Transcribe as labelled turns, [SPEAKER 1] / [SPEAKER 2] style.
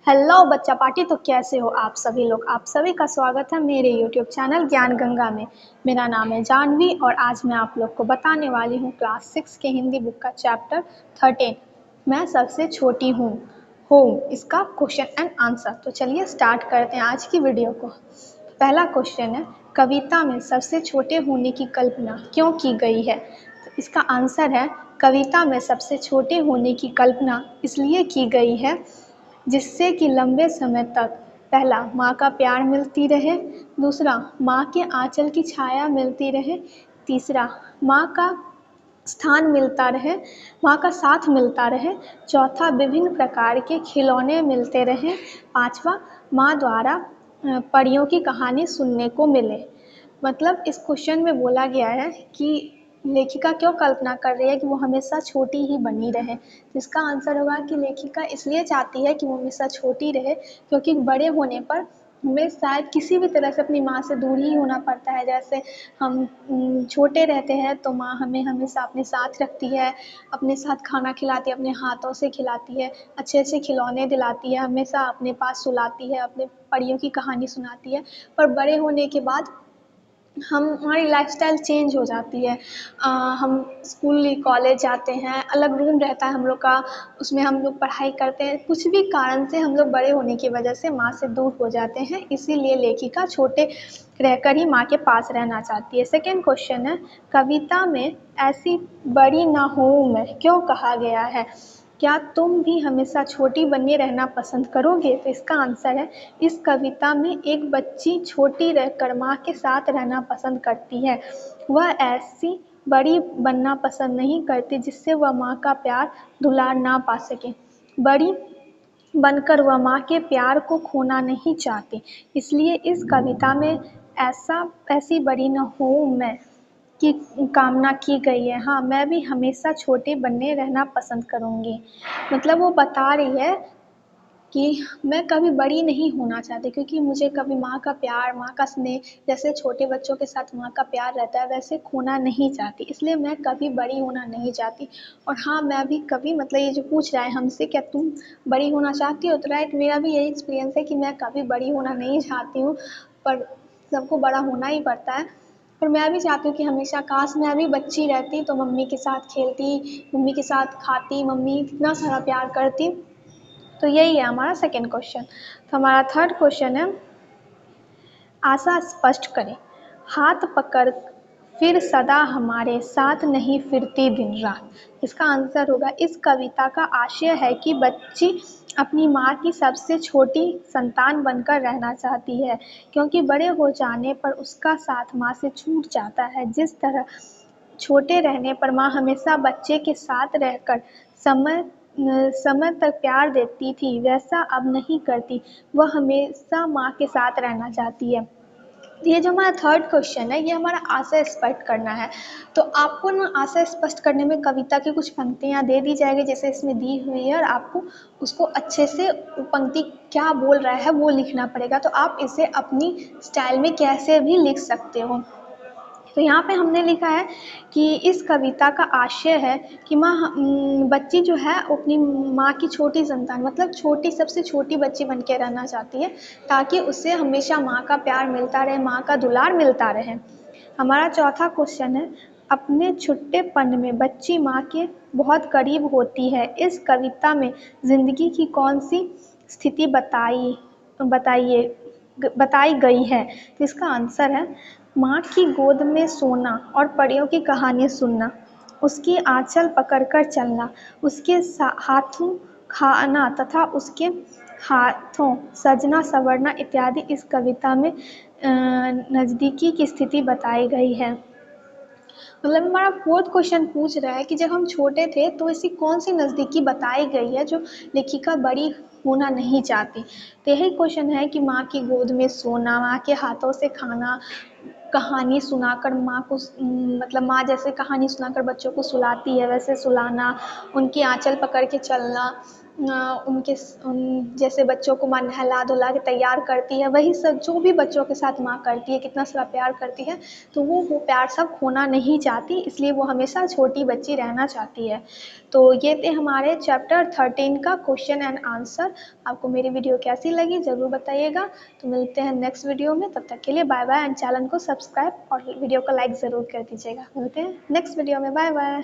[SPEAKER 1] Hello बच्चा party. तो कैसे हो आप सभी लोग। आप सभी का स्वागत है मेरे यूट्यूब चैनल ज्ञान गंगा में। मेरा नाम है जानवी और आज मैं आप लोग को बताने वाली हूँ क्लास 6 के हिंदी बुक का चैप्टर 13। मैं सबसे छोटी हूँ इसका क्वेश्चन एंड आंसर। तो चलिए स्टार्ट करते हैं आज की वीडियो को। पहला क्वेश्चन है, कविता में सबसे छोटे होने की कल्पना क्यों की गई है। तो इसका आंसर है, कविता में सबसे छोटे होने की कल्पना इसलिए की गई है जिससे कि लंबे समय तक पहला माँ का प्यार मिलती रहे, दूसरा माँ के आंचल की छाया मिलती रहे, तीसरा माँ का स्थान मिलता रहे, माँ का साथ मिलता रहे, चौथा विभिन्न प्रकार के खिलौने मिलते रहे, पांचवा माँ द्वारा परियों की कहानी सुनने को मिले। मतलब इस क्वेश्चन में बोला गया है कि लेखिका क्यों कल्पना कर रही है कि वो हमेशा छोटी ही बनी रहे। जिसका आंसर होगा कि लेखिका इसलिए चाहती है कि वो हमेशा छोटी रहे क्योंकि बड़े होने पर हमें शायद किसी भी तरह से अपनी माँ से दूर ही होना पड़ता है। जैसे हम छोटे रहते हैं तो माँ हमें हमेशा अपने साथ रखती है, अपने साथ खाना खिलाती है, अपने हाथों से खिलाती है, अच्छे अच्छे खिलौने दिलाती है, हमेशा अपने पास सुलाती है, अपने परियों की कहानी सुनाती है। पर बड़े होने के बाद हमारी लाइफस्टाइल चेंज हो जाती है। हम स्कूल कॉलेज जाते हैं, अलग रूम रहता है हम लोग का, उसमें हम लोग पढ़ाई करते हैं। कुछ भी कारण से हम लोग बड़े होने की वजह से माँ से दूर हो जाते हैं, इसीलिए लेखिका छोटे रहकर ही माँ के पास रहना चाहती है। सेकेंड क्वेश्चन है, कविता में ऐसी बड़ी ना हूँ मैं क्यों कहा गया है। क्या तुम भी हमेशा छोटी बने रहना पसंद करोगे। तो इसका आंसर है, इस कविता में एक बच्ची छोटी रहकर माँ के साथ रहना पसंद करती है। वह ऐसी बड़ी बनना पसंद नहीं करती जिससे वह माँ का प्यार दुलार ना पा सके। बड़ी बनकर वह माँ के प्यार को खोना नहीं चाहती, इसलिए इस कविता में ऐसी बड़ी न हूँ मैं की कामना की गई है। हाँ, मैं भी हमेशा छोटे बने रहना पसंद करूँगी। मतलब वो बता रही है कि मैं कभी बड़ी नहीं होना चाहती क्योंकि मुझे कभी माँ का प्यार, माँ का स्नेह, जैसे छोटे बच्चों के साथ माँ का प्यार रहता है वैसे खोना नहीं चाहती, इसलिए मैं कभी बड़ी होना नहीं चाहती। और हाँ, मैं भी कभी, मतलब ये जो पूछ रहा है हमसे क्या तुम बड़ी होना चाहती हो, तो राइट, मेरा भी यही एक्सपीरियंस है कि मैं कभी बड़ी होना नहीं चाहती हूँ, पर सबको बड़ा होना ही पड़ता है। पर मैं भी चाहती हूँ कि हमेशा काश मैं भी बच्ची रहती तो मम्मी के साथ खेलती, मम्मी के साथ खाती, मम्मी इतना सारा प्यार करती। तो यही है हमारा सेकेंड क्वेश्चन। तो हमारा थर्ड क्वेश्चन है, आशा स्पष्ट करें। हाथ पकड़ फिर सदा हमारे साथ नहीं फिरती दिन रात। इसका आंसर होगा, इस कविता का आशय है कि बच्ची अपनी माँ की सबसे छोटी संतान बनकर रहना चाहती है क्योंकि बड़े हो जाने पर उसका साथ माँ से छूट जाता है। जिस तरह छोटे रहने पर माँ हमेशा बच्चे के साथ रहकर समय तक प्यार देती थी, वैसा अब नहीं करती। वह हमेशा माँ के साथ रहना चाहती है। ये जो हमारा थर्ड क्वेश्चन है, ये हमारा आशय स्पष्ट करना है। तो आपको ना आशय स्पष्ट करने में कविता की कुछ पंक्तियाँ दे दी जाएगी जैसे इसमें दी हुई है, और आपको उसको अच्छे से पंक्ति क्या बोल रहा है वो लिखना पड़ेगा। तो आप इसे अपनी स्टाइल में कैसे भी लिख सकते हो। तो यहाँ पे हमने लिखा है कि इस कविता का आशय है कि बच्ची जो है अपनी माँ की छोटी संतान, मतलब छोटी, सबसे छोटी बच्ची बन के रहना चाहती है ताकि उसे हमेशा माँ का प्यार मिलता रहे, माँ का दुलार मिलता रहे। हमारा चौथा क्वेश्चन है, अपने छुट्टेपन में बच्ची माँ के बहुत करीब होती है। इस कविता में जिंदगी की कौन सी स्थिति बताई गई है। तो इसका आंसर है, माँ की गोद में सोना और परियों की कहानी सुनना, उसकी आंचल पकड़कर चलना, उसके हाथों खाना तथा उसके हाथों सजना संवरना इत्यादि इस कविता में नज़दीकी की स्थिति बताई गई है। मतलब हमारा फोर्थ क्वेश्चन पूछ रहा है कि जब हम छोटे थे तो ऐसी कौन सी नज़दीकी बताई गई है जो लेखिका बड़ी होना नहीं चाहती। तो यही क्वेश्चन है कि माँ की गोद में सोना, माँ के हाथों से खाना, कहानी सुनाकर माँ को, मतलब माँ जैसे कहानी सुनाकर बच्चों को सुलाती है वैसे सुलाना, उनकी आंचल पकड़ के चलना, जैसे बच्चों को माँ नहला धुला के तैयार करती है, वही सब जो भी बच्चों के साथ माँ करती है, कितना सारा प्यार करती है, तो वो प्यार सब खोना नहीं चाहती, इसलिए वो हमेशा छोटी बच्ची रहना चाहती है। तो ये थे हमारे चैप्टर 13 का क्वेश्चन एंड आंसर। आपको मेरी वीडियो कैसी लगी ज़रूर बताइएगा। तो मिलते हैं नेक्स्ट वीडियो में, तब तक के लिए बाय बाय, एंड चैनल को सब्सक्राइब और वीडियो को लाइक ज़रूर कर दीजिएगा। मिलते हैं नेक्स्ट वीडियो में, बाय बाय।